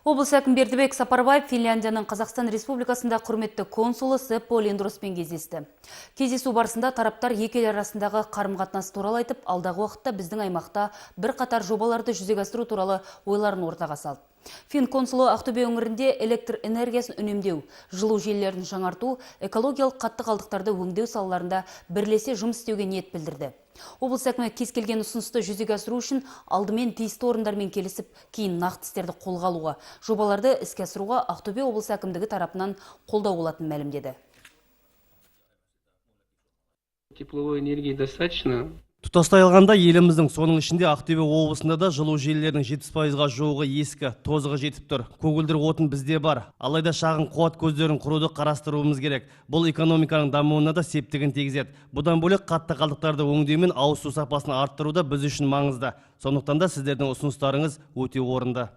Облыс әкімі Бердібек Сапарбаев Финляндияның Қазақстан Республикасында құрметті консулы Seppo Lindrospен кездесті. Кездесу барысында тараптар екі ел арасындағы қарым-қатынас туралы айтып, алдағы уақытта біздің аймақта бірқатар жобаларды жүзеге асыру туралы ойларын ортаға салды. Фин консулы Ақтөбе өңірінде электр энергиясын үнемдеу, жылу желілерін жаңарту, экологиялық қатты қалдықтарды өңдеу салаларында бірлесе жұмыс істеуге ниет білдірді. Облыс әкімі кез келген ұсынысты жүзеге асыру үшін алдымен тиісті орындармен келісіп, кейін нақты істерді қолға алуға, жобаларды іске асыруға Ақтөбе облыс әкімдігі тарапынан қолдау болатынын мәлімдеді. Тепловой энергии достаточно. Тұтастай алғанда еліміздің, соның ішінде Ақтөбе облысында да жылу желілерінің 70%-ға жуығы ескі, тозығы жетіп тұр. Көгілдір отын бізде бар. Алайда шағын қуат көздерін құруды қарастыруымыз керек. Бұл экономиканың дамуына да септігін тигізеді. Бұдан бөлек қатты қалдықтарды өңдеу мен ауыз су сапасын арттыру да біз үшін маңызды. Сондықтан да сіздердің ұсыныстарыңыз өте орынды.